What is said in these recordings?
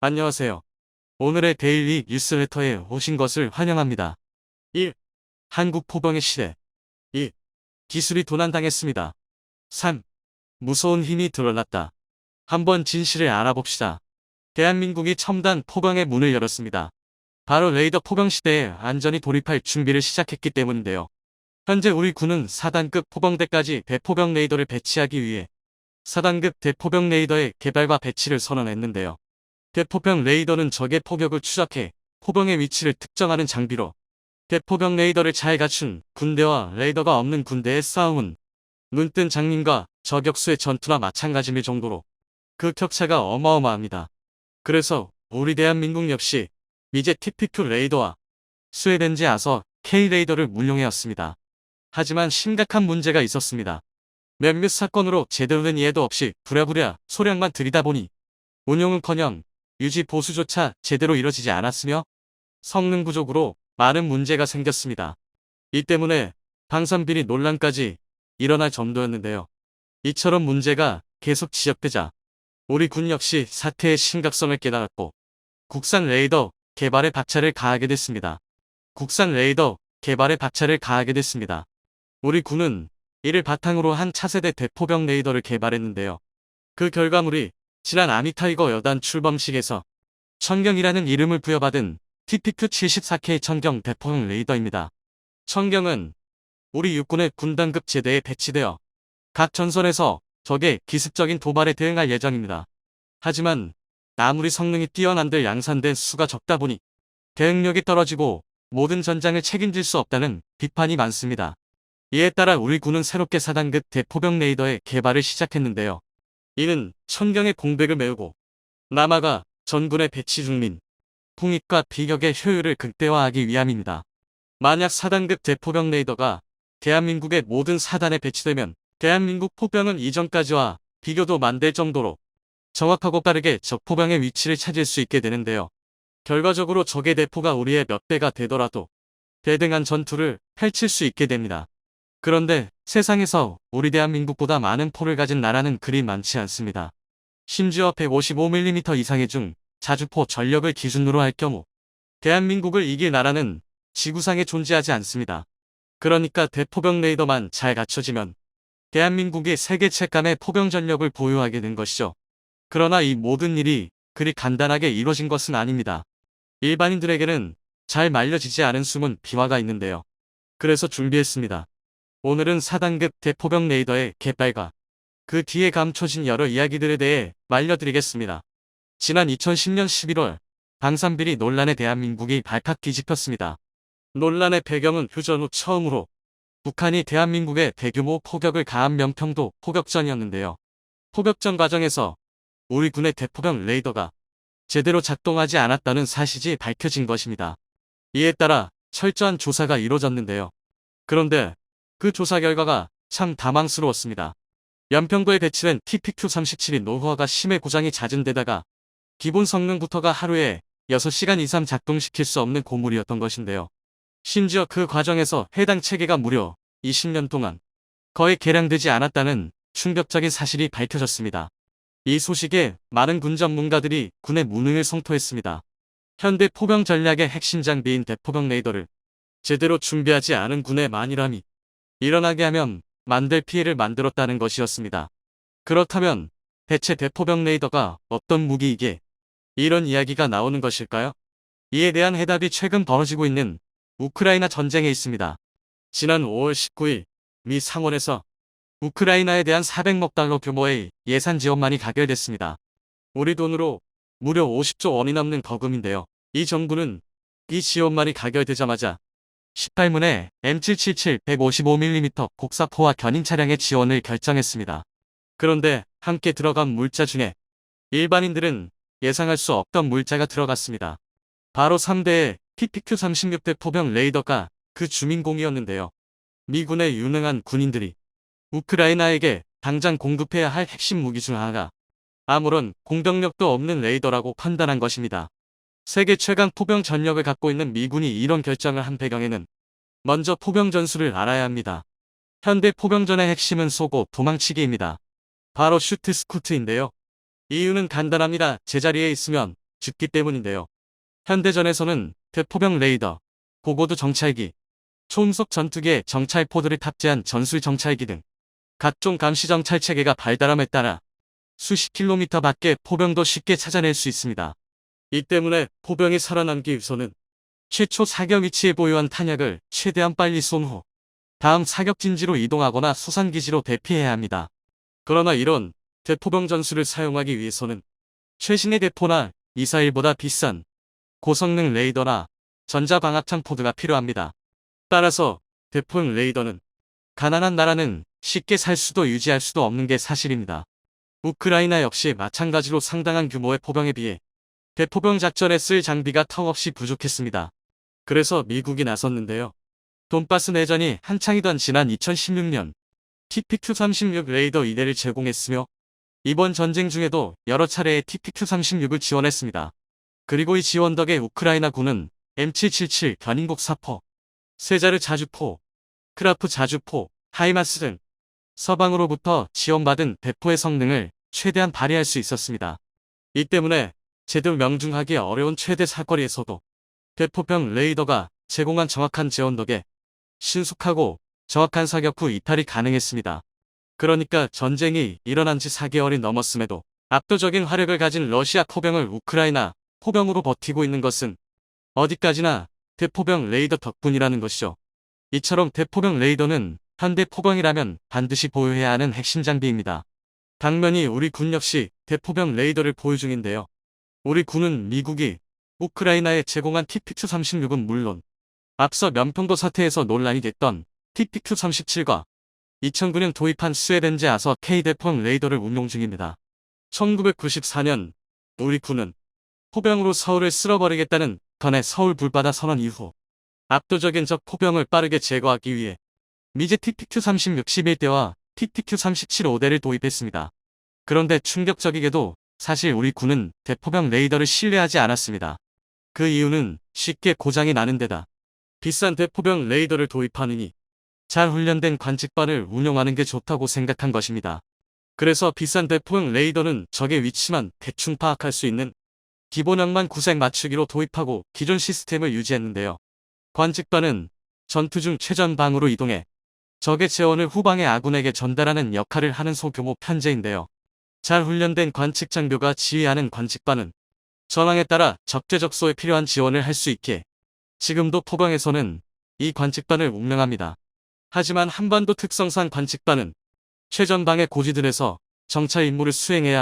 안녕하세요. 오늘의 데일리 뉴스레터에 오신 것을 환영합니다. 1. 한국 포병의 시대. 2. 기술이 도난당했습니다. 3. 무서운 힘이 드러났다. 한번 진실을 알아봅시다. 대한민국이 첨단 포병의 문을 열었습니다. 바로 레이더 포병 시대에 안전히 돌입할 준비를 시작했기 때문인데요. 현재 우리 군은 4단급 포병대까지 대포병 레이더를 배치하기 위해 4단급 대포병 레이더의 개발과 배치를 선언했는데요. 대포병 레이더는 적의 포격을 추적해 포병의 위치를 특정하는 장비로 대포병 레이더를 잘 갖춘 군대와 레이더가 없는 군대의 싸움은 눈뜬 장님과 저격수의 전투나 마찬가지일 정도로 그 격차가 어마어마합니다. 그래서 우리 대한민국 역시 미제 TPQ 레이더와 스웨덴제 아서 K 레이더를 운용해왔습니다. 하지만 심각한 문제가 있었습니다. 몇몇 사건으로 제대로 된 이해도 없이 부랴부랴 소량만 들이다 보니 운용은커녕 유지 보수조차 제대로 이뤄지지 않았으며 성능 부족으로 많은 문제가 생겼습니다. 이 때문에 방산비리 논란까지 일어날 정도였는데요. 이처럼 문제가 계속 지적되자 우리 군 역시 사태의 심각성을 깨달았고 국산 레이더 개발에 박차를 가하게 됐습니다. 우리 군은 이를 바탕으로 한 차세대 대포병 레이더를 개발했는데요. 그 결과물이 지난 아미타이거 여단 출범식에서 청경이라는 이름을 부여받은 TPQ-74K 청경 대포병 레이더입니다. 청경은 우리 육군의 군단급 제대에 배치되어 각 전선에서 적의 기습적인 도발에 대응할 예정입니다. 하지만 아무리 성능이 뛰어난들 양산된 수가 적다 보니 대응력이 떨어지고 모든 전장을 책임질 수 없다는 비판이 많습니다. 이에 따라 우리 군은 새롭게 4단급 대포병 레이더의 개발을 시작했는데요. 이는 청경의 공백을 메우고 남아가 전군의 배치 중민, 풍익과 비격의 효율을 극대화하기 위함입니다. 만약 4단급 대포병 레이더가 대한민국의 모든 사단에 배치되면 대한민국 포병은 이전까지와 비교도 만될 정도로 정확하고 빠르게 적 포병의 위치를 찾을 수 있게 되는데요. 결과적으로 적의 대포가 우리의 몇 배가 되더라도 대등한 전투를 펼칠 수 있게 됩니다. 그런데 세상에서 우리 대한민국보다 많은 포를 가진 나라는 그리 많지 않습니다. 심지어 155mm 이상의 중 자주포 전력을 기준으로 할 경우 대한민국을 이길 나라는 지구상에 존재하지 않습니다. 그러니까 대포병 레이더만 잘 갖춰지면 대한민국이 세계 책감의 포병 전력을 보유하게 된 것이죠. 그러나 이 모든 일이 그리 간단하게 이루어진 것은 아닙니다. 일반인들에게는 잘 말려지지 않은 숨은 비화가 있는데요. 그래서 준비했습니다. 오늘은 4단급 대포병 레이더의 개발과 그 뒤에 감춰진 여러 이야기들에 대해 말려드리겠습니다. 지난 2010년 11월 방산비리 논란에 대한민국이 발칵 뒤집혔습니다. 논란의 배경은 휴전 후 처음으로 북한이 대한민국에 대규모 포격을 가한 명평도 포격전이었는데요. 포격전 과정에서 우리 군의 대포병 레이더가 제대로 작동하지 않았다는 사실이 밝혀진 것입니다. 이에 따라 철저한 조사가 이루어졌는데요. 그런데 그 조사 결과가 참 당황스러웠습니다. 연평도에 배치된 TPQ-37이 노후화가 심해 고장이 잦은 데다가 기본 성능부터가 하루에 6시간 이상 작동시킬 수 없는 고물이었던 것인데요. 심지어 그 과정에서 해당 체계가 무려 20년 동안 거의 개량되지 않았다는 충격적인 사실이 밝혀졌습니다. 이 소식에 많은 군 전문가들이 군의 무능을 성토했습니다. 현대 포병 전략의 핵심 장비인 대포병 레이더를 제대로 준비하지 않은 군의 만일함이 일어나게 하면 만들 피해를 만들었다는 것이었습니다. 그렇다면 대체 대포병 레이더가 어떤 무기이기에 이런 이야기가 나오는 것일까요? 이에 대한 해답이 최근 벌어지고 있는 우크라이나 전쟁에 있습니다. 지난 5월 19일 미 상원에서 우크라이나에 대한 400억 달러 규모의 예산 지원만이 가결됐습니다. 우리 돈으로 무려 50조 원이 넘는 거금인데요. 이 정부는 이 지원만이 가결되자마자 18문의 M777 155mm 곡사포와 견인 차량의 지원을 결정했습니다. 그런데 함께 들어간 물자 중에 일반인들은 예상할 수 없던 물자가 들어갔습니다. 바로 3대의 TPQ-36대 포병 레이더가 그 주민공이었는데요. 미군의 유능한 군인들이 우크라이나에게 당장 공급해야 할 핵심 무기 중 하나가 아무런 공격력도 없는 레이더라고 판단한 것입니다. 세계 최강 포병 전력을 갖고 있는 미군이 이런 결정을 한 배경에는 먼저 포병 전술을 알아야 합니다. 현대 포병전의 핵심은 쏘고 도망치기입니다. 바로 슈트 스쿠트인데요. 이유는 간단합니다. 제자리에 있으면 죽기 때문인데요. 현대전에서는 대포병 레이더, 고고도 정찰기, 초음속 전투기에 정찰 포드를 탑재한 전술 정찰기 등 각종 감시 정찰 체계가 발달함에 따라 수십 킬로미터 밖의 포병도 쉽게 찾아낼 수 있습니다. 이 때문에 포병이 살아남기 위해서는 최초 사격 위치에 보유한 탄약을 최대한 빨리 쏜 후 다음 사격진지로 이동하거나 수산기지로 대피해야 합니다. 그러나 이런 대포병 전술을 사용하기 위해서는 최신의 대포나 미사일보다 비싼 고성능 레이더나 전자방압창 포드가 필요합니다. 따라서 대포용 레이더는 가난한 나라는 쉽게 살 수도 유지할 수도 없는 게 사실입니다. 우크라이나 역시 마찬가지로 상당한 규모의 포병에 비해 대포병 작전에 쓸 장비가 턱없이 부족했습니다. 그래서 미국이 나섰는데요. 돈바스 내전이 한창이던 지난 2016년 TPQ-36 레이더 2대를 제공했으며 이번 전쟁 중에도 여러 차례의 TPQ-36을 지원했습니다. 그리고 이 지원 덕에 우크라이나 군은 M777 견인국 사포, 세자르 자주포, 크라프 자주포, 하이마스 등 서방으로부터 지원받은 대포의 성능을 최대한 발휘할 수 있었습니다. 이 때문에 제대로 명중하기 어려운 최대 사거리에서도 대포병 레이더가 제공한 정확한 지원 덕에 신속하고 정확한 사격 후 이탈이 가능했습니다. 그러니까 전쟁이 일어난 지 4개월이 넘었음에도 압도적인 화력을 가진 러시아 포병을 우크라이나 포병으로 버티고 있는 것은 어디까지나 대포병 레이더 덕분이라는 것이죠. 이처럼 대포병 레이더는 현대 포병이라면 반드시 보유해야 하는 핵심 장비입니다. 당면이 우리 군 역시 대포병 레이더를 보유 중인데요. 우리 군은 미국이 우크라이나에 제공한 TPQ-36은 물론 앞서 면평도 사태에서 논란이 됐던 TPQ-37과 2009년 도입한 스웨덴제 아서 K 대포병 레이더를 운용 중입니다. 1994년 우리 군은 포병으로 서울을 쓸어버리겠다는 건의 서울 불바다 선언 이후 압도적인 적 포병을 빠르게 제거하기 위해 미제 TPQ-36 11대와 TPQ-37 5대를 도입했습니다. 그런데 충격적이게도 사실 우리 군은 대포병 레이더를 신뢰하지 않았습니다. 그 이유는 쉽게 고장이 나는 데다 비싼 대포병 레이더를 도입하느니 잘 훈련된 관측반을 운용하는 게 좋다고 생각한 것입니다. 그래서 비싼 대포병 레이더는 적의 위치만 대충 파악할 수 있는 기본형만 구색 맞추기로 도입하고 기존 시스템을 유지했는데요. 관측반은 전투 중 최전방으로 이동해 적의 재원을 후방의 아군에게 전달하는 역할을 하는 소규모 편제인데요. 잘 훈련된 관측 장교가 지휘하는 관측반은 전황에 따라 적재적소에 필요한 지원을 할 수 있게 지금도 포병에서는 이 관측반을 운영합니다. 하지만 한반도 특성상 관측반은 최전방의 고지들에서 정찰 임무를 수행해야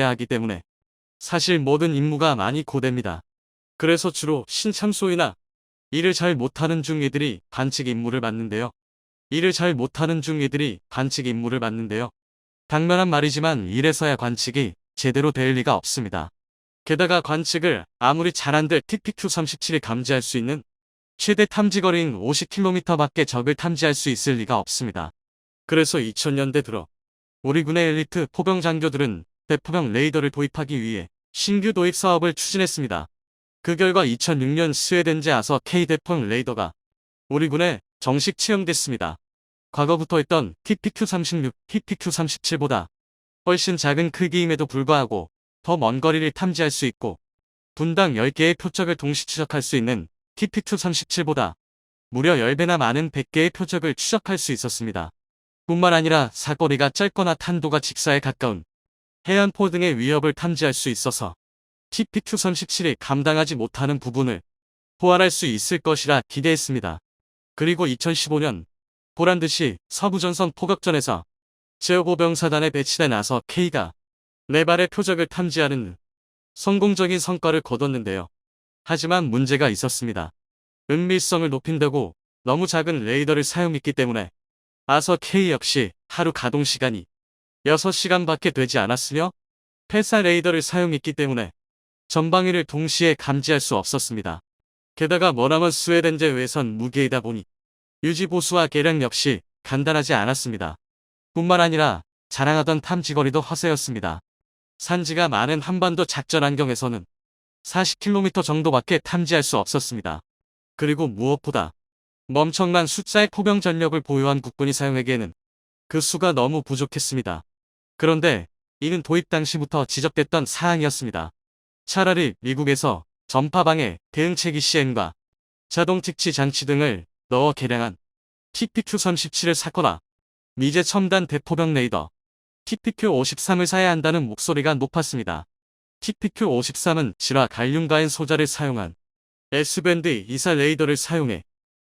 하기 때문에 사실 모든 임무가 많이 고됩니다. 그래서 주로 신참소이나 일을 잘 못하는 중위들이 관측 임무를 맡는데요. 당면한 말이지만 이래서야 관측이 제대로 될 리가 없습니다. 게다가 관측을 아무리 잘한들 TPQ-37이 감지할 수 있는 최대 탐지거리인 50km밖에 적을 탐지할 수 있을 리가 없습니다. 그래서 2000년대 들어 우리 군의 엘리트 포병 장교들은 대포병 레이더를 도입하기 위해 신규 도입 사업을 추진했습니다. 그 결과 2006년 스웨덴제 아서 K 대포병 레이더가 우리 군에 정식 채용됐습니다. 과거부터 있던 TPQ-36, TPQ-37보다 훨씬 작은 크기임에도 불구하고 더 먼 거리를 탐지할 수 있고 분당 10개의 표적을 동시 추적할 수 있는 TPQ-37보다 무려 10배나 많은 100개의 표적을 추적할 수 있었습니다. 뿐만 아니라 사거리가 짧거나 탄도가 직사에 가까운 해안포 등의 위협을 탐지할 수 있어서 TPQ-37이 감당하지 못하는 부분을 보완할 수 있을 것이라 기대했습니다. 그리고 2015년 보란듯이 서부전선 포격전에서 제5보병사단에 배치된 아서 K가 4발의 표적을 탐지하는 성공적인 성과를 거뒀는데요. 하지만 문제가 있었습니다. 은밀성을 높인다고 너무 작은 레이더를 사용했기 때문에 아서 K 역시 하루 가동시간이 6시간밖에 되지 않았으며 폐사 레이더를 사용했기 때문에 전방위를 동시에 감지할 수 없었습니다. 게다가 머나먼 스웨덴제 외선 무기이다 보니 유지보수와 개량 역시 간단하지 않았습니다. 뿐만 아니라 자랑하던 탐지거리도 허세였습니다. 산지가 많은 한반도 작전 환경에서는 40km 정도밖에 탐지할 수 없었습니다. 그리고 무엇보다 엄청난 숫자의 포병 전력을 보유한 국군이 사용하기에는 그 수가 너무 부족했습니다. 그런데 이는 도입 당시부터 지적됐던 사항이었습니다. 차라리 미국에서 전파방해 대응체계 시행과 자동 tik치 장치 등을 넣어 개량한 TPQ-37을 샀거나 미제 첨단 대포병 레이더 TPQ-53을 사야 한다는 목소리가 높았습니다. TPQ-53은 질화 갈륨가엔 소자를 사용한 S밴드 이사 레이더를 사용해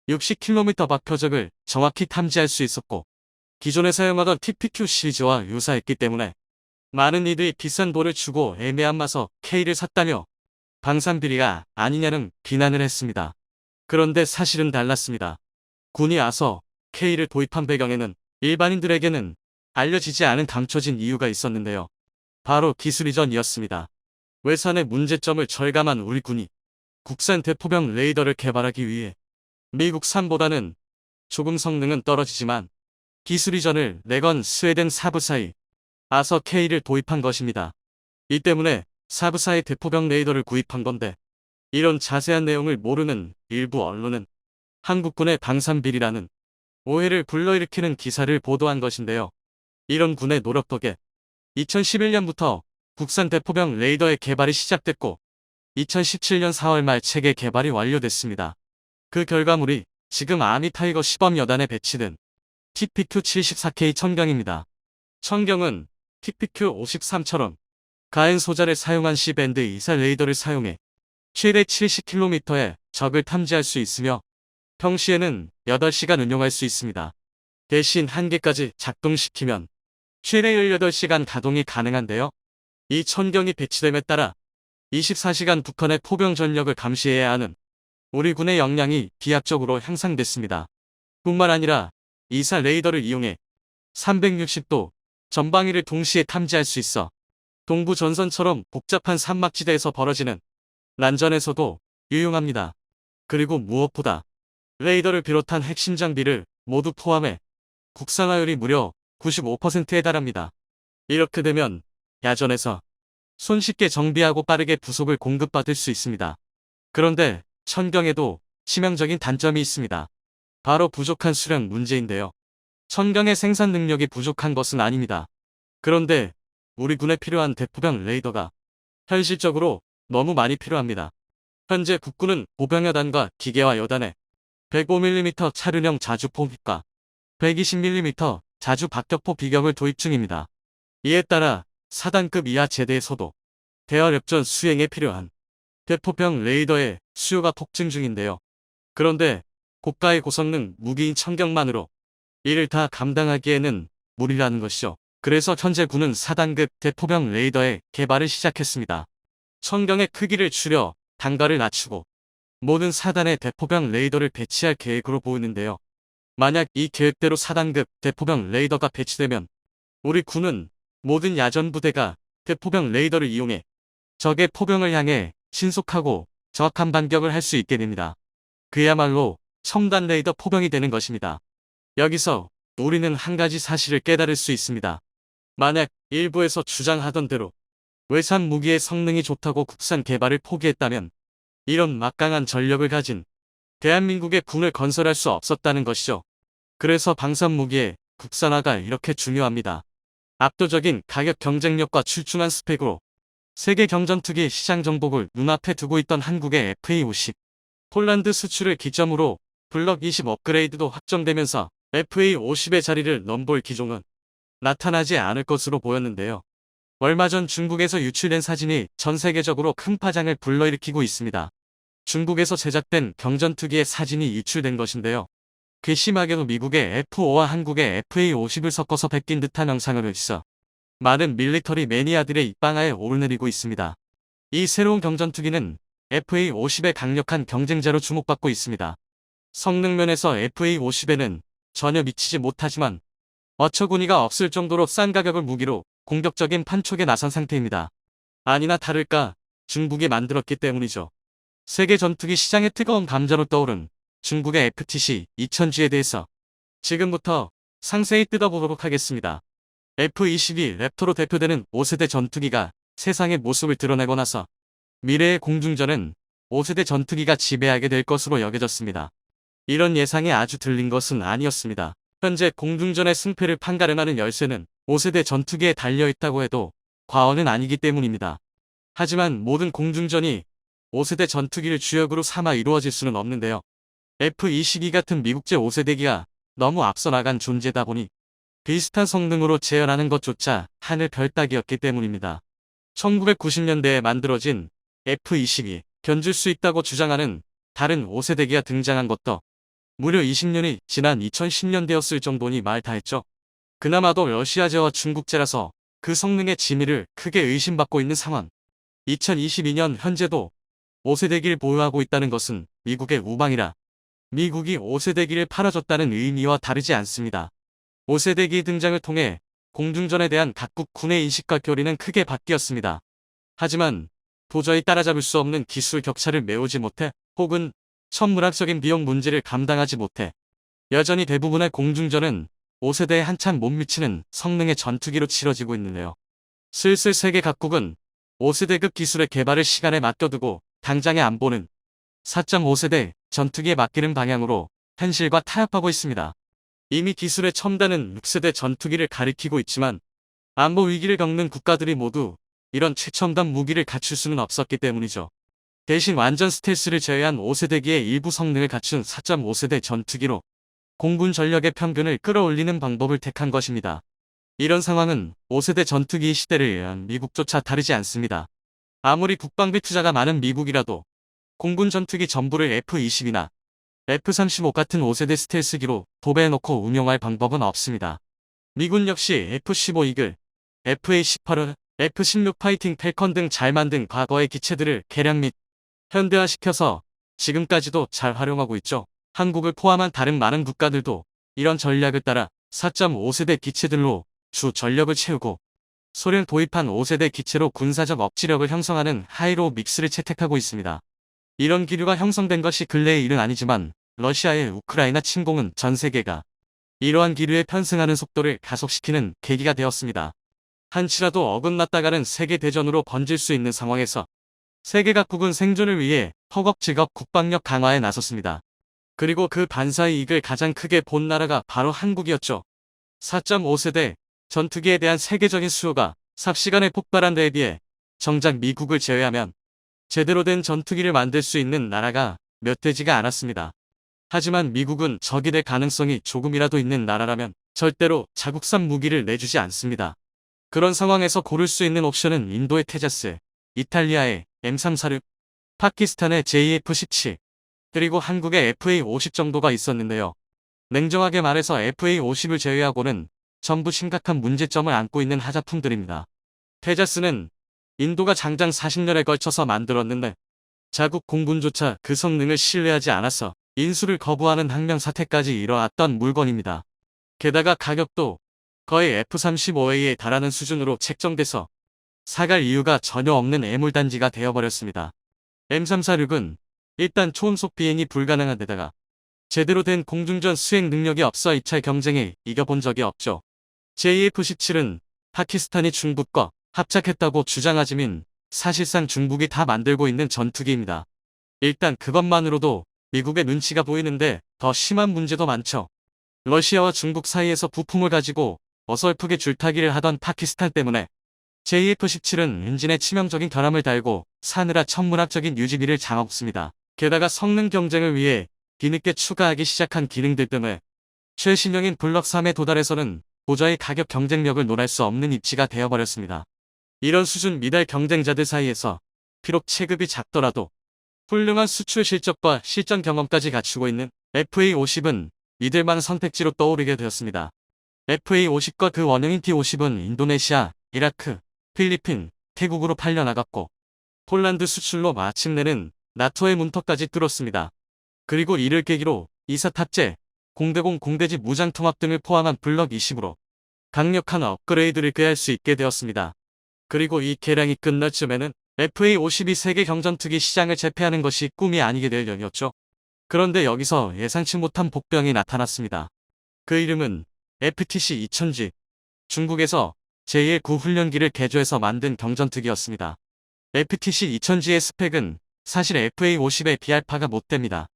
60km 밖 표적을 정확히 탐지할 수 있었고, 기존에 사용하던 TPQ 시리즈와 유사했기 때문에 많은 이들이 비싼 돈을 주고 애매한 맛서 K를 샀다며 방산비리가 아니냐는 비난을 했습니다. 그런데 사실은 달랐습니다. 군이 와서 K를 도입한 배경에는 일반인들에게는 알려지지 않은 감춰진 이유가 있었는데요. 바로 기술 이전이었습니다. 외산의 문제점을 절감한 우리 군이 국산 대포병 레이더를 개발하기 위해 미국산보다는 조금 성능은 떨어지지만 기술 이전을 내건 스웨덴 사브사이 아서 K를 도입한 것입니다. 이 때문에 사브사이 대포병 레이더를 구입한 건데, 이런 자세한 내용을 모르는 일부 언론은 한국군의 방산비리라는 오해를 불러일으키는 기사를 보도한 것인데요. 이런 군의 노력 덕에 2011년부터 국산 대포병 레이더의 개발이 시작됐고 2017년 4월 말 체계 개발이 완료됐습니다. 그 결과물이 지금 아미타이거 시범 여단에 배치된 TPQ-74K 천경입니다. 천경은 TPQ-53처럼 가엔 소자를 사용한 C밴드 이사 레이더를 사용해 최대 70km의 적을 탐지할 수 있으며 평시에는 8시간 운용할 수 있습니다. 대신 한 개까지 작동시키면 최대 18시간 가동이 가능한데요. 이 천경이 배치됨에 따라 24시간 북한의 포병 전력을 감시해야 하는 우리 군의 역량이 비약적으로 향상됐습니다. 뿐만 아니라 이사 레이더를 이용해 360도 전방위를 동시에 탐지할 수 있어 동부 전선처럼 복잡한 산막지대에서 벌어지는 난전에서도 유용합니다. 그리고 무엇보다 레이더를 비롯한 핵심 장비를 모두 포함해 국산화율이 무려 95%에 달합니다. 이렇게 되면 야전에서 손쉽게 정비하고 빠르게 부속을 공급받을 수 있습니다. 그런데 천경에도 치명적인 단점이 있습니다. 바로 부족한 수량 문제인데요. 천경의 생산 능력이 부족한 것은 아닙니다. 그런데 우리 군에 필요한 대포병 레이더가 현실적으로 너무 많이 필요합니다. 현재 국군은 보병여단과 기계화 여단에 105mm 차륜형 자주포과 120mm 자주 박격포 비격을 도입 중입니다. 이에 따라 4단급 이하 제대에서도 대화협전 수행에 필요한 대포병 레이더의 수요가 폭증 중인데요. 그런데 고가의 고성능 무기인 천경만으로 이를 다 감당하기에는 무리라는 것이죠. 그래서 현재 군은 4단급 대포병 레이더의 개발을 시작했습니다. 천경의 크기를 줄여 단가를 낮추고 모든 4단의 대포병 레이더를 배치할 계획으로 보이는데요. 만약 이 계획대로 4단급 대포병 레이더가 배치되면 우리 군은 모든 야전 부대가 대포병 레이더를 이용해 적의 포병을 향해 신속하고 정확한 반격을 할 수 있게 됩니다. 그야말로 첨단 레이더 포병이 되는 것입니다. 여기서 우리는 한 가지 사실을 깨달을 수 있습니다. 만약 일부에서 주장하던 대로 외산 무기의 성능이 좋다고 국산 개발을 포기했다면 이런 막강한 전력을 가진 대한민국의 군을 건설할 수 없었다는 것이죠. 그래서 방산 무기의 국산화가 이렇게 중요합니다. 압도적인 가격 경쟁력과 출중한 스펙으로 세계 경전투기 시장 정복을 눈앞에 두고 있던 한국의 FA-50 폴란드 수출을 기점으로 블럭 20 업그레이드도 확정되면서 FA-50의 자리를 넘볼 기종은 나타나지 않을 것으로 보였는데요. 얼마 전 중국에서 유출된 사진이 전 세계적으로 큰 파장을 불러일으키고 있습니다. 중국에서 제작된 경전투기의 사진이 유출된 것인데요. 괘씸하게도 미국의 F5와 한국의 FA-50을 섞어서 베낀 듯한 영상을 있어 많은 밀리터리 매니아들의 입방아에 오르내리고 있습니다. 이 새로운 경전투기는 FA-50의 강력한 경쟁자로 주목받고 있습니다. 성능 면에서 FA-50에는 전혀 미치지 못하지만 어처구니가 없을 정도로 싼 가격을 무기로 공격적인 판촉에 나선 상태입니다. 아니나 다를까 중국이 만들었기 때문이죠. 세계 전투기 시장의 뜨거운 감자로 떠오른 중국의 FTC 2000G에 대해서 지금부터 상세히 뜯어보도록 하겠습니다. F-22 랩터로 대표되는 5세대 전투기가 세상의 모습을 드러내고 나서 미래의 공중전은 5세대 전투기가 지배하게 될 것으로 여겨졌습니다. 이런 예상이 아주 들린 것은 아니었습니다. 현재 공중전의 승패를 판가름하는 열쇠는 5세대 전투기에 달려있다고 해도 과언은 아니기 때문입니다. 하지만 모든 공중전이 5세대 전투기를 주역으로 삼아 이루어질 수는 없는데요. F-22 같은 미국제 5세대기가 너무 앞서 나간 존재다 보니 비슷한 성능으로 재현하는 것조차 하늘 별 따기였기 때문입니다. 1990년대에 만들어진 F-22, 견줄 수 있다고 주장하는 다른 5세대기가 등장한 것도 무려 20년이 지난 2010년대였을 정도니 말 다했죠. 그나마도 러시아제와 중국제라서 그 성능의 진위를 크게 의심받고 있는 상황. 2022년 현재도 5세대기를 보유하고 있다는 것은 미국의 우방이라 미국이 5세대기를 팔아줬다는 의미와 다르지 않습니다. 5세대기 등장을 통해 공중전에 대한 각국 군의 인식과 교리는 크게 바뀌었습니다. 하지만 도저히 따라잡을 수 없는 기술 격차를 메우지 못해 혹은 천문학적인 비용 문제를 감당하지 못해 여전히 대부분의 공중전은 5세대에 한참 못 미치는 성능의 전투기로 치러지고 있는데요. 슬슬 세계 각국은 5세대급 기술의 개발을 시간에 맡겨두고 당장의 안보는 4.5세대 전투기에 맡기는 방향으로 현실과 타협하고 있습니다. 이미 기술의 첨단은 6세대 전투기를 가리키고 있지만 안보 위기를 겪는 국가들이 모두 이런 최첨단 무기를 갖출 수는 없었기 때문이죠. 대신 완전 스텔스를 제외한 5세대기의 일부 성능을 갖춘 4.5세대 전투기로 공군 전력의 평균을 끌어올리는 방법을 택한 것입니다. 이런 상황은 5세대 전투기 시대를 예한 미국조차 다르지 않습니다. 아무리 국방비 투자가 많은 미국이라도 공군 전투기 전부를 F-22나 F-35 같은 5세대 스텔스기로 도배해놓고 운용할 방법은 없습니다. 미군 역시 F-15 이글, FA-18은, F-16 파이팅 펠컨 등 잘 만든 과거의 기체들을 개량 및 현대화시켜서 지금까지도 잘 활용하고 있죠. 한국을 포함한 다른 많은 국가들도 이런 전략을 따라 4.5세대 기체들로 주 전력을 채우고 소련 도입한 5세대 기체로 군사적 억지력을 형성하는 하이로 믹스를 채택하고 있습니다. 이런 기류가 형성된 것이 근래의 일은 아니지만 러시아의 우크라이나 침공은 전 세계가 이러한 기류에 편승하는 속도를 가속시키는 계기가 되었습니다. 한치라도 어긋났다가는 세계대전으로 번질 수 있는 상황에서 세계 각국은 생존을 위해 허겁지겁 국방력 강화에 나섰습니다. 그리고 그 반사의 이익을 가장 크게 본 나라가 바로 한국이었죠. 4.5세대 전투기에 대한 세계적인 수요가 삽시간에 폭발한 데에 비해 정작 미국을 제외하면 제대로 된 전투기를 만들 수 있는 나라가 몇 되지가 않았습니다. 하지만 미국은 적이 될 가능성이 조금이라도 있는 나라라면 절대로 자국산 무기를 내주지 않습니다. 그런 상황에서 고를 수 있는 옵션은 인도의 테자스, 이탈리아의 M346, 파키스탄의 JF-17, 그리고 한국의 FA-50 정도가 있었는데요. 냉정하게 말해서 FA-50을 제외하고는 전부 심각한 문제점을 안고 있는 하자품들입니다. 테자스는 인도가 장장 40년에 걸쳐서 만들었는데 자국 공군조차 그 성능을 신뢰하지 않아서 인수를 거부하는 항명사태까지 일어났던 물건입니다. 게다가 가격도 거의 F-35A에 달하는 수준으로 책정돼서 사갈 이유가 전혀 없는 애물단지가 되어버렸습니다. M346은 일단 초음속 비행이 불가능한 데다가 제대로 된 공중전 수행 능력이 없어 입찰 경쟁에 이겨본 적이 없죠. JF-17은 파키스탄이 중국과 합작했다고 주장하지만 사실상 중국이 다 만들고 있는 전투기입니다. 일단 그것만으로도 미국의 눈치가 보이는데 더 심한 문제도 많죠. 러시아와 중국 사이에서 부품을 가지고 어설프게 줄타기를 하던 파키스탄 때문에 JF-17은 엔진에 치명적인 결함을 달고 사느라 천문학적인 유지비를 장없습니다. 게다가 성능 경쟁을 위해 뒤늦게 추가하기 시작한 기능들 때문에 최신형인 블럭 3에 도달해서는 도저히 가격 경쟁력을 논할 수 없는 입지가 되어버렸습니다. 이런 수준 미달 경쟁자들 사이에서 비록 체급이 작더라도 훌륭한 수출 실적과 실전 경험까지 갖추고 있는 FA-50은 믿을만한 선택지로 떠오르게 되었습니다. FA-50과 그 원형인 T-50은 인도네시아, 이라크, 필리핀, 태국으로 팔려나갔고 폴란드 수출로 마침내는 나토의 문턱까지 뚫었습니다. 그리고 이를 계기로 이사 탑재, 공대공 공대지 무장통합 등을 포함한 블럭 20으로 강력한 업그레이드를 꾀할 수 있게 되었습니다. 그리고 이 개량이 끝날 쯤에는 FA-50이 세계 경전투기 시장을 제패하는 것이 꿈이 아니게 될 년이었죠. 그런데 여기서 예상치 못한 복병이 나타났습니다. 그 이름은 FTC-2000G. 중국에서 제1구 훈련기를 개조해서 만든 경전투기였습니다. FTC-2000G의 스펙은 사실 FA-50의 비알파가 못 됩니다.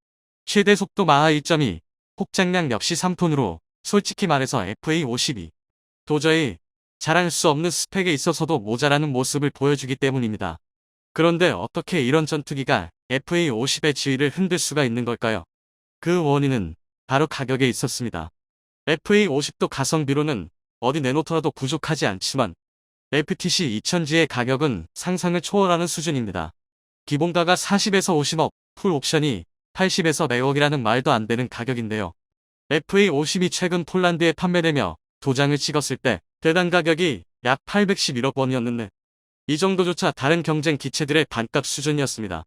최대 속도 마하 1.2, 폭장량 역시 3톤으로 솔직히 말해서 FA-50이 도저히 자랑할 수 없는 스펙에 있어서도 모자라는 모습을 보여주기 때문입니다. 그런데 어떻게 이런 전투기가 FA-50의 지위를 흔들 수가 있는 걸까요? 그 원인은 바로 가격에 있었습니다. FA-50도 가성비로는 어디 내놓더라도 부족하지 않지만 FTC 2000G의 가격은 상상을 초월하는 수준입니다. 기본가가 40에서 50억, 풀 옵션이 80에서 100억이라는 말도 안 되는 가격인데요. FA-50이 최근 폴란드에 판매되며 도장을 찍었을 때 대당 가격이 약 811억 원이었는데 이 정도조차 다른 경쟁 기체들의 반값 수준이었습니다.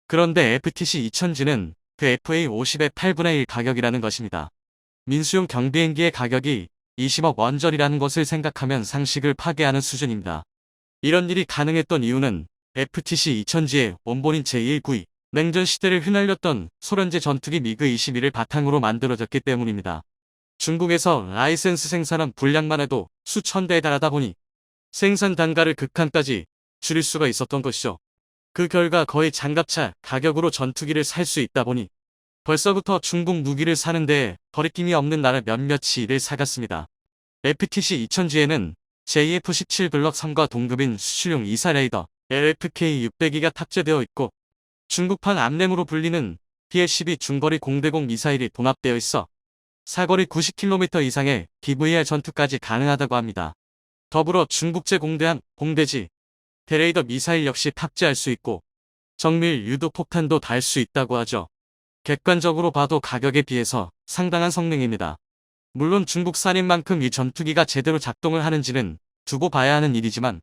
그런데 FTC 2000G는 그 FA-50의 8분의 1 가격이라는 것입니다. 민수용 경비행기의 가격이 20억 원절이라는 것을 생각하면 상식을 파괴하는 수준입니다. 이런 일이 가능했던 이유는 FTC 2000G의 원본인 제192 냉전 시대를 휘날렸던 소련제 전투기 미그 21을 바탕으로 만들어졌기 때문입니다. 중국에서 라이센스 생산한 분량만 해도 수천 대에 달하다 보니 생산 단가를 극한까지 줄일 수가 있었던 것이죠. 그 결과 거의 장갑차 가격으로 전투기를 살 수 있다 보니 벌써부터 중국 무기를 사는 데에 거리낌이 없는 나라 몇몇이 이를 사갔습니다. FTC 2000G에는 JF-17 블럭 3과 동급인 수출용 이사 레이더 LFK-600기가 탑재되어 있고 중국판 암램으로 불리는 PL-12 중거리 공대공 미사일이 동합되어 있어 사거리 90km 이상의 DVR 전투까지 가능하다고 합니다. 더불어 중국제 공대함, 공대지, 대레이더 미사일 역시 탑재할 수 있고 정밀 유도 폭탄도 달 수 있다고 하죠. 객관적으로 봐도 가격에 비해서 상당한 성능입니다. 물론 중국산인 만큼 이 전투기가 제대로 작동을 하는지는 두고 봐야 하는 일이지만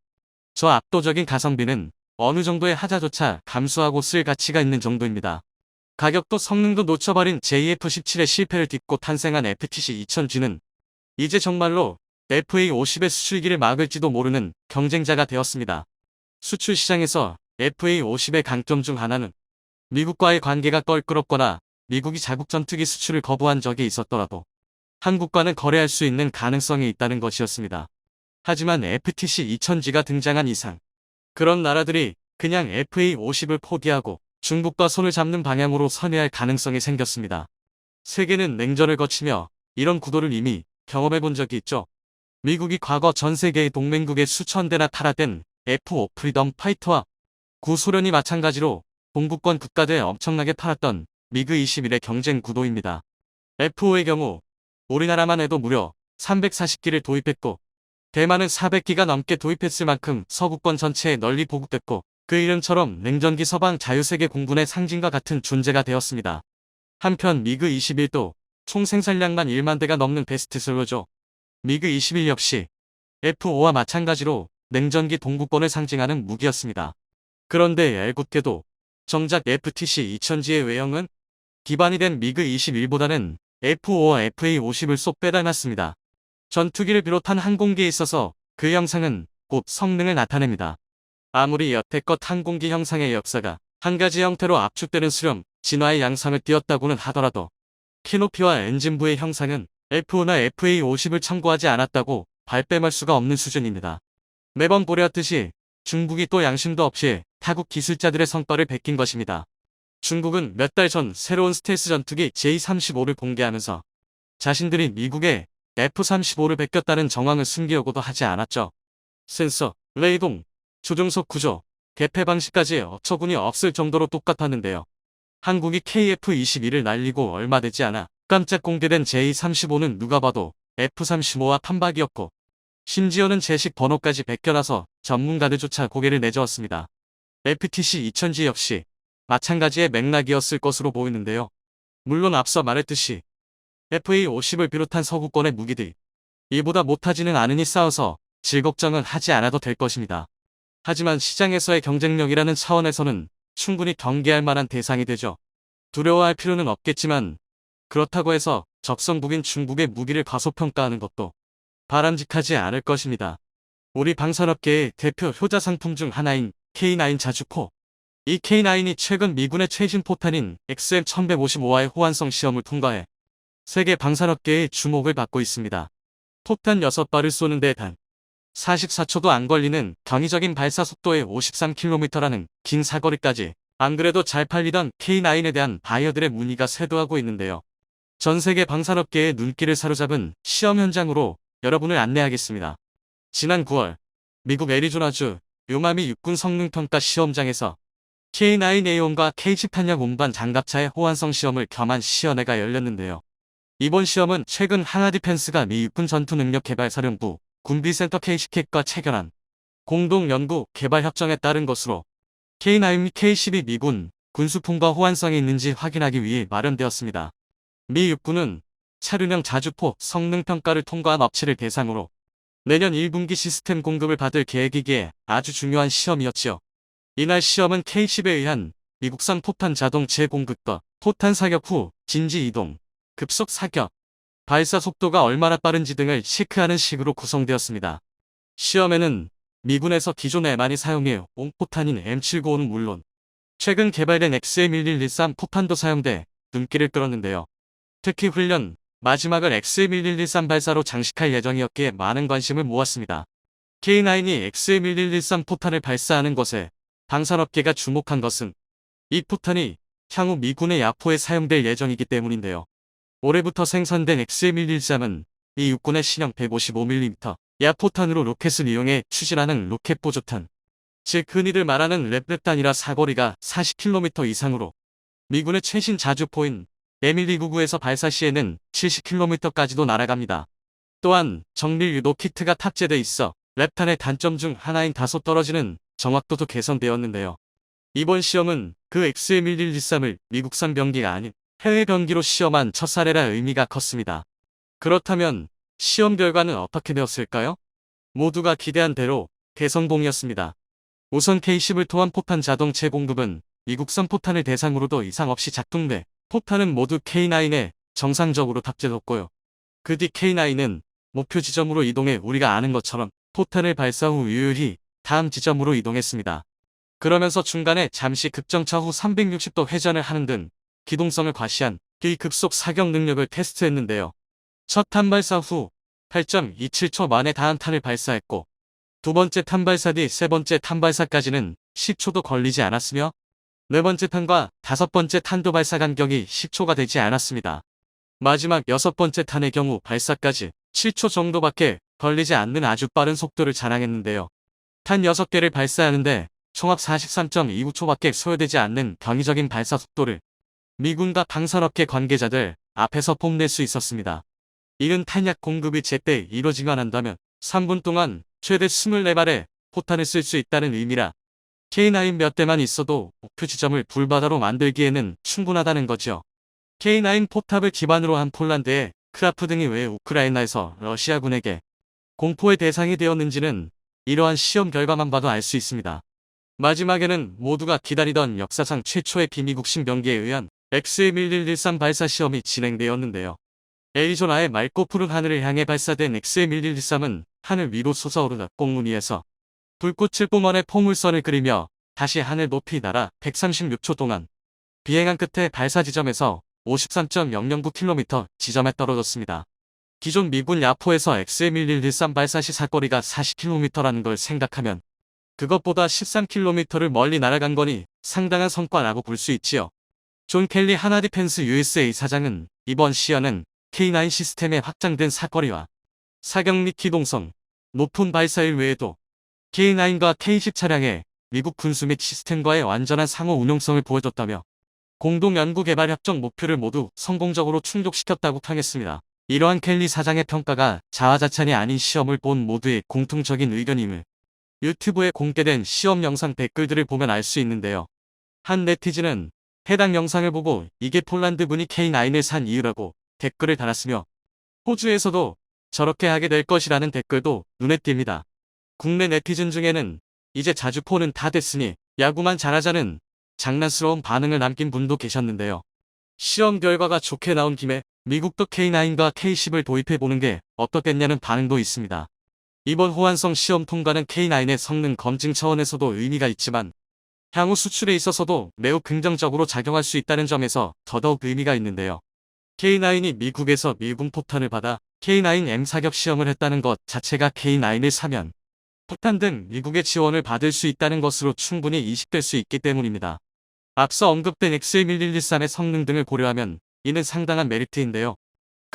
저 압도적인 가성비는 어느 정도의 하자조차 감수하고 쓸 가치가 있는 정도입니다. 가격도 성능도 놓쳐버린 JF-17의 실패를 딛고 탄생한 FTC 2000G는 이제 정말로 FA-50의 수출기를 막을지도 모르는 경쟁자가 되었습니다. 수출 시장에서 FA-50의 강점 중 하나는 미국과의 관계가 껄끄럽거나 미국이 자국 전투기 수출을 거부한 적이 있었더라도 한국과는 거래할 수 있는 가능성이 있다는 것이었습니다. 하지만 FTC 2000G가 등장한 이상 그런 나라들이 그냥 FA-50을 포기하고 중국과 손을 잡는 방향으로 선회할 가능성이 생겼습니다. 세계는 냉전을 거치며 이런 구도를 이미 경험해 본 적이 있죠. 미국이 과거 전 세계의 동맹국의 수천 대나 탈화된 F-5 프리덤 파이터와 구소련이 마찬가지로 동부권 국가대에 엄청나게 팔았던 미그 21의 경쟁 구도입니다. F-5의 경우 우리나라만 해도 무려 340기를 도입했고 대만은 400기가 넘게 도입했을 만큼 서구권 전체에 널리 보급됐고 그 이름처럼 냉전기 서방 자유세계 공군의 상징과 같은 존재가 되었습니다. 한편 미그 21도 총 생산량만 1만 대가 넘는 베스트셀러죠. 미그 21 역시 F-5와 마찬가지로 냉전기 동구권을 상징하는 무기였습니다. 그런데 애꿎게도 정작 FTC 2000G의 외형은 기반이 된 미그 21보다는 F-5와 FA-50을 쏙 빼닮았습니다. 전투기를 비롯한 항공기에 있어서 그 형상은 곧 성능을 나타냅니다. 아무리 여태껏 항공기 형상의 역사가 한 가지 형태로 압축되는 수렴, 진화의 양상을 띄었다고는 하더라도 키높이와 엔진부의 형상은 F-5나 FA-50을 참고하지 않았다고 발뺌할 수가 없는 수준입니다. 매번 보려듯이 중국이 또 양심도 없이 타국 기술자들의 성과를 베낀 것입니다. 중국은 몇 달 전 새로운 스텔스 전투기 J-35를 공개하면서 자신들이 미국에 F-35를 베꼈다는 정황을 숨기려고도 하지 않았죠. 센서, 레이동, 조종석 구조, 개폐 방식까지 어처구니 없을 정도로 똑같았는데요. 한국이 KF-21을 날리고 얼마 되지 않아 깜짝 공개된 J-35는 누가 봐도 F-35와 판박이었고 심지어는 제식 번호까지 베껴놔서 전문가들조차 고개를 내저었습니다. FTC 2000G 역시 마찬가지의 맥락이었을 것으로 보이는데요. 물론 앞서 말했듯이 FA-50을 비롯한 서구권의 무기들이 이보다 못하지는 않으니 싸워서 질 걱정은 하지 않아도 될 것입니다. 하지만 시장에서의 경쟁력이라는 차원에서는 충분히 경계할 만한 대상이 되죠. 두려워할 필요는 없겠지만 그렇다고 해서 적성국인 중국의 무기를 과소평가하는 것도 바람직하지 않을 것입니다. 우리 방산업계의 대표 효자 상품 중 하나인 K9 자주포. 이 K9이 최근 미군의 최신 포탄인 XM1155와의 호환성 시험을 통과해 세계 방산업계의 주목을 받고 있습니다. 폭탄 6발을 쏘는데 단 44초도 안 걸리는 경이적인 발사 속도의 53km라는 긴 사거리까지 안 그래도 잘 팔리던 K9에 대한 바이어들의 문의가 쇄도하고 있는데요. 전 세계 방산업계의 눈길을 사로잡은 시험 현장으로 여러분을 안내하겠습니다. 지난 9월 미국 애리조나주 요마미 육군 성능평가 시험장에서 K9A1과 K10 탄약 운반 장갑차의 호환성 시험을 겸한 시연회가 열렸는데요. 이번 시험은 최근 하나디펜스가 미 육군 전투능력개발사령부 군비센터 K10과 체결한 공동 연구 개발 협정에 따른 것으로 K9 및 K10이 미군 군수품과 호환성이 있는지 확인하기 위해 마련되었습니다. 미 육군은 차륜형 자주포 성능평가를 통과한 업체를 대상으로 내년 1분기 시스템 공급을 받을 계획이기에 아주 중요한 시험이었지요. 이날 시험은 K10에 의한 미국산 포탄 자동 재공급과 포탄 사격 후 진지 이동, 급속 사격, 발사 속도가 얼마나 빠른지 등을 체크하는 식으로 구성되었습니다. 시험에는 미군에서 기존 M1이 사용해 온 포탄인 M795는 물론 최근 개발된 XM1113 포탄도 사용돼 눈길을 끌었는데요. 특히 훈련 마지막을 XM1113 발사로 장식할 예정이었기에 많은 관심을 모았습니다. K9이 XM1113 포탄을 발사하는 것에 방산업계가 주목한 것은 이 포탄이 향후 미군의 야포에 사용될 예정이기 때문인데요. 올해부터 생산된 XM1113은 미 육군의 신형 155mm 야포탄으로 로켓을 이용해 추진하는 로켓 보조탄, 즉 흔히들 말하는 랩랩탄이라 사거리가 40km 이상으로 미군의 최신 자주포인 M1299에서 발사 시에는 70km까지도 날아갑니다. 또한 정밀 유도 키트가 탑재돼 있어 랩탄의 단점 중 하나인 다소 떨어지는 정확도도 개선되었는데요. 이번 시험은 그 XM1113을 미국산 병기가 아닌 해외 병기로 시험한 첫 사례라 의미가 컸습니다. 그렇다면 시험 결과는 어떻게 되었을까요? 모두가 기대한 대로 대성공이었습니다. 우선 K10을 토한 포탄 자동체 공급은 미국산 포탄을 대상으로도 이상 없이 작동돼 포탄은 모두 K9에 정상적으로 탑재됐고요. 그 뒤 K9은 목표 지점으로 이동해 우리가 아는 것처럼 포탄을 발사 후 유율히 다음 지점으로 이동했습니다. 그러면서 중간에 잠시 급정차 후 360도 회전을 하는 등 기동성을 과시한 기급속 사격 능력을 테스트했는데요. 첫 탄 발사 후 8.27초 만에 다음 탄을 발사했고 두 번째 탄 발사 뒤 세 번째 탄 발사까지는 10초도 걸리지 않았으며 네 번째 탄과 다섯 번째 탄도 발사 간격이 10초가 되지 않았습니다. 마지막 여섯 번째 탄의 경우 발사까지 7초 정도밖에 걸리지 않는 아주 빠른 속도를 자랑했는데요. 탄 6개를 발사하는데 총합 43.29초밖에 소요되지 않는 경이적인 발사 속도를 미군과 방산업계 관계자들 앞에서 뽐낼 수 있었습니다. 이른 탄약 공급이 제때 이뤄지만 한다면 3분 동안 최대 24발의 포탄을 쓸 수 있다는 의미라 K9 몇 대만 있어도 목표 지점을 불바다로 만들기에는 충분하다는 거죠. K9 포탑을 기반으로 한 폴란드의 크라프 등이 왜 우크라이나에서 러시아군에게 공포의 대상이 되었는지는 이러한 시험 결과만 봐도 알 수 있습니다. 마지막에는 모두가 기다리던 역사상 최초의 비미국 신병기에 의한 XM1113 발사 시험이 진행되었는데요. 애리조나의 맑고 푸른 하늘을 향해 발사된 XM1113은 하늘 위로 솟아오르는 꽁무니에서 불꽃을 뿜어내 포물선을 그리며 다시 하늘 높이 날아 136초 동안 비행한 끝에 발사 지점에서 53.009km 지점에 떨어졌습니다. 기존 미군 야포에서 XM1113 발사 시 사거리가 40km라는 걸 생각하면 그것보다 13km를 멀리 날아간 거니 상당한 성과라고 볼 수 있지요. 존 켈리 하나디펜스 USA 사장은 이번 시연은 K9 시스템의 확장된 사거리와 사격 및 기동성, 높은 발사율 외에도 K9과 K10 차량의 미국 군수 및 시스템과의 완전한 상호 운용성을 보여줬다며 공동 연구 개발 협정 목표를 모두 성공적으로 충족시켰다고 평했습니다. 이러한 켈리 사장의 평가가 자화자찬이 아닌 시험을 본 모두의 공통적인 의견임을 유튜브에 공개된 시험 영상 댓글들을 보면 알 수 있는데요. 한 네티즌은 해당 영상을 보고 이게 폴란드 분이 K9을 산 이유라고 댓글을 달았으며 호주에서도 저렇게 하게 될 것이라는 댓글도 눈에 띕니다. 국내 네티즌 중에는 이제 자주포는 다 됐으니 야구만 잘하자는 장난스러운 반응을 남긴 분도 계셨는데요. 시험 결과가 좋게 나온 김에 미국도 K9과 K10을 도입해보는 게 어떻겠냐는 반응도 있습니다. 이번 호환성 시험 통과는 K9의 성능 검증 차원에서도 의미가 있지만 향후 수출에 있어서도 매우 긍정적으로 작용할 수 있다는 점에서 더더욱 의미가 있는데요. K9이 미국에서 미군 포탄을 받아 K9M 사격 시험을 했다는 것 자체가 K9을 사면 포탄 등 미국의 지원을 받을 수 있다는 것으로 충분히 인식될 수 있기 때문입니다. 앞서 언급된 XM1113의 성능 등을 고려하면 이는 상당한 메리트인데요.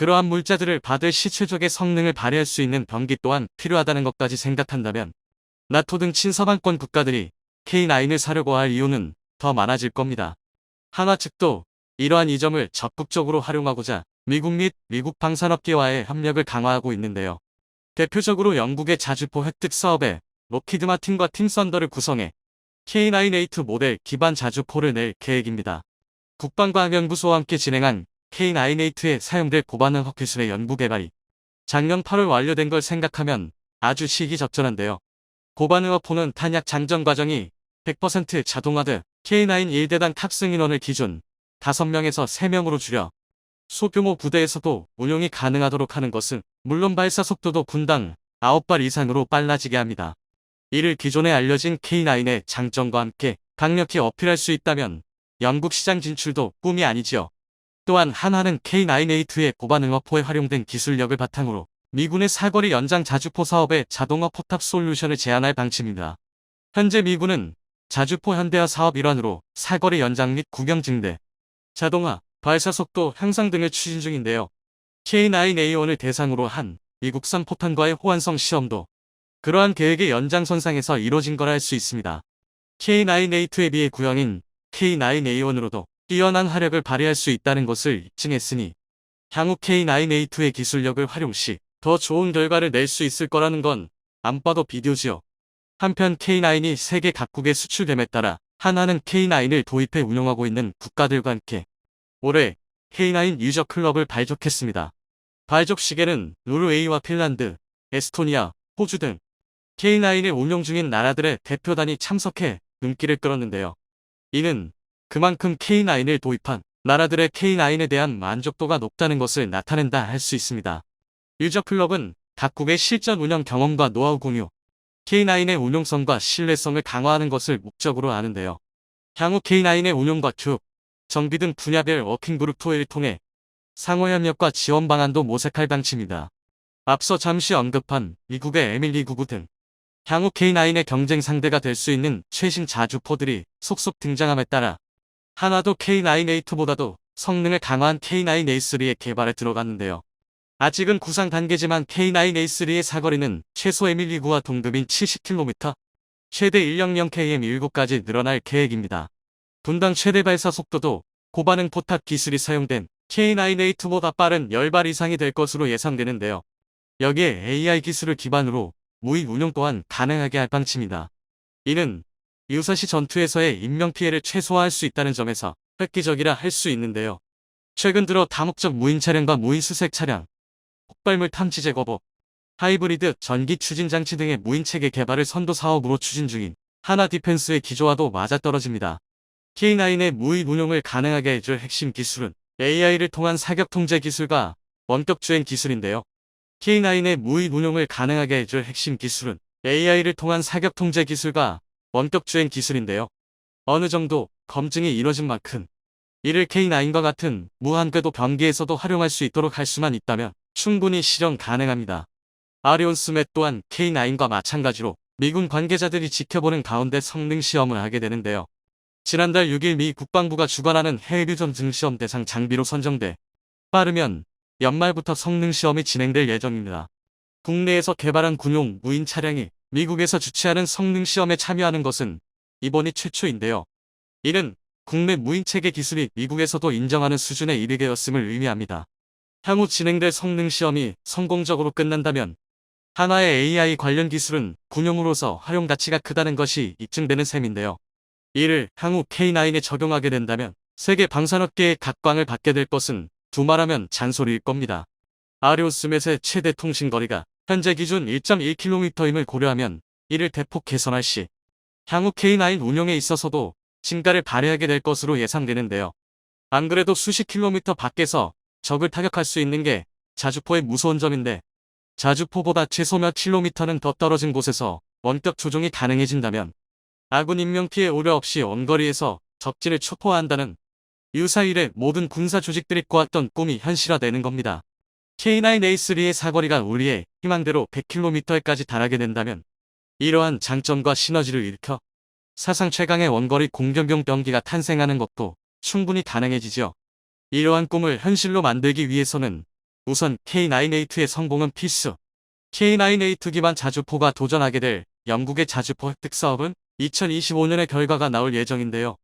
그러한 물자들을 받을 시 최적의 성능을 발휘할 수 있는 병기 또한 필요하다는 것까지 생각한다면 나토 등 친서방권 국가들이 K9을 사려고 할 이유는 더 많아질 겁니다. 한화 측도 이러한 이점을 적극적으로 활용하고자 미국 및 미국 방산업계와의 협력을 강화하고 있는데요. 대표적으로 영국의 자주포 획득 사업에 록히드 마틴과 팀 썬더를 구성해 K9A2 모델 기반 자주포를 낼 계획입니다. 국방과학연구소와 함께 진행한 K9A2에 사용될 고반응학 기술의 연구 개발이 작년 8월 완료된 걸 생각하면 아주 시기적절한데요. 고반응어포는 탄약 장전 과정이 100% 자동화돼 K9 1대당 탑승 인원을 기준 5명에서 3명으로 줄여 소규모 부대에서도 운용이 가능하도록 하는 것은 물론 발사 속도도 분당 9발 이상으로 빨라지게 합니다. 이를 기존에 알려진 K9의 장점과 함께 강력히 어필할 수 있다면 영국 시장 진출도 꿈이 아니지요. 또한 한화는 K9A2의 고반응어포에 활용된 기술력을 바탕으로 미군의 사거리 연장 자주포 사업에 자동화 포탑 솔루션을 제안할 방침입니다. 현재 미군은 자주포 현대화 사업 일환으로 사거리 연장 및 구경 증대, 자동화, 발사 속도 향상 등을 추진 중인데요. K9A1을 대상으로 한 미국산 포탄과의 호환성 시험도 그러한 계획의 연장선상에서 이뤄진 거라 할 수 있습니다. K9A2에 비해 구형인 K9A1으로도 뛰어난 화력을 발휘할 수 있다는 것을 입증했으니 향후 K9A2의 기술력을 활용 시 더 좋은 결과를 낼 수 있을 거라는 건 안 봐도 비디오지요. 한편 K9이 세계 각국에 수출됨에 따라 한화는 K9을 도입해 운용하고 있는 국가들과 함께 올해 K9 유저 클럽을 발족했습니다. 발족 시기는 노르웨이와 핀란드, 에스토니아, 호주 등 K9을 운용 중인 나라들의 대표단이 참석해 눈길을 끌었는데요. 이는 그만큼 K9을 도입한 나라들의 K9에 대한 만족도가 높다는 것을 나타낸다 할 수 있습니다. 유저 클럽은 각국의 실전 운영 경험과 노하우 공유, K9의 운용성과 신뢰성을 강화하는 것을 목적으로 하는데요. 향후 K9의 운용과 교육, 정비 등 분야별 워킹그룹 토의를 통해 상호협력과 지원 방안도 모색할 방침입니다. 앞서 잠시 언급한 미국의 M1299 등 향후 K9의 경쟁 상대가 될 수 있는 최신 자주포들이 속속 등장함에 따라 한화도 K9A2보다도 성능을 강화한 K9A3의 개발에 들어갔는데요. 아직은 구상 단계지만 K9A3의 사거리는 최소 M129와 동급인 70km, 최대 100km 7까지 늘어날 계획입니다. 분당 최대 발사 속도도 고반응 포탑 기술이 사용된 K9A2보다 빠른 10발 이상이 될 것으로 예상되는데요. 여기에 AI 기술을 기반으로 무인 운용 또한 가능하게 할 방침이다. 이는 유사시 전투에서의 인명피해를 최소화할 수 있다는 점에서 획기적이라 할 수 있는데요. 최근 들어 다목적 무인 차량과 무인 수색 차량, 폭발물 탐지 제거법, 하이브리드 전기 추진 장치 등의 무인 체계 개발을 선도 사업으로 추진 중인 한화 디펜스의 기조와도 맞아떨어집니다. K9의 무인 운용을 가능하게 해줄 핵심 기술은 AI를 통한 사격 통제 기술과 원격 주행 기술인데요. K9의 무인 운용을 가능하게 해줄 핵심 기술은 AI를 통한 사격 통제 기술과 원격 주행 기술인데요. 어느 정도 검증이 이뤄진 만큼 이를 K9과 같은 무한궤도 병기에서도 활용할 수 있도록 할 수만 있다면 충분히 실현 가능합니다. 아리온스맷 또한 K9과 마찬가지로 미군 관계자들이 지켜보는 가운데 성능 시험을 하게 되는데요. 지난달 6일 미 국방부가 주관하는 해외유전 증시험 대상 장비로 선정돼 빠르면 연말부터 성능 시험이 진행될 예정입니다. 국내에서 개발한 군용 무인 차량이 미국에서 주최하는 성능 시험에 참여하는 것은 이번이 최초인데요. 이는 국내 무인 체계 기술이 미국에서도 인정하는 수준에 이르게 되었음을 의미합니다. 향후 진행될 성능 시험이 성공적으로 끝난다면 한화의 AI 관련 기술은 군용으로서 활용 가치가 크다는 것이 입증되는 셈인데요. 이를 향후 K9에 적용하게 된다면 세계 방산업계의 각광을 받게 될 것은 두말하면 잔소리일 겁니다. 아리온스맷의 최대 통신 거리가 현재 기준 1.1km임을 고려하면 이를 대폭 개선할 시 향후 K9 운용에 있어서도 진가를 발휘하게 될 것으로 예상되는데요. 안 그래도 수십 킬로미터 밖에서 적을 타격할 수 있는 게 자주포의 무서운 점인데 자주포보다 최소 몇 킬로미터는 더 떨어진 곳에서 원격 조종이 가능해진다면 아군 인명피해 우려 없이 원거리에서 적진을 초토화한다는 유사일의 모든 군사 조직들이 꿔왔던 꿈이 현실화되는 겁니다. K9A3의 사거리가 우리의 희망대로 100km까지 달하게 된다면 이러한 장점과 시너지를 일으켜 사상 최강의 원거리 공격용 병기가 탄생하는 것도 충분히 가능해지죠. 이러한 꿈을 현실로 만들기 위해서는 우선 K9A2의 성공은 필수. K9A2 기반 자주포가 도전하게 될 영국의 자주포 획득 사업은 2025년에 결과가 나올 예정인데요.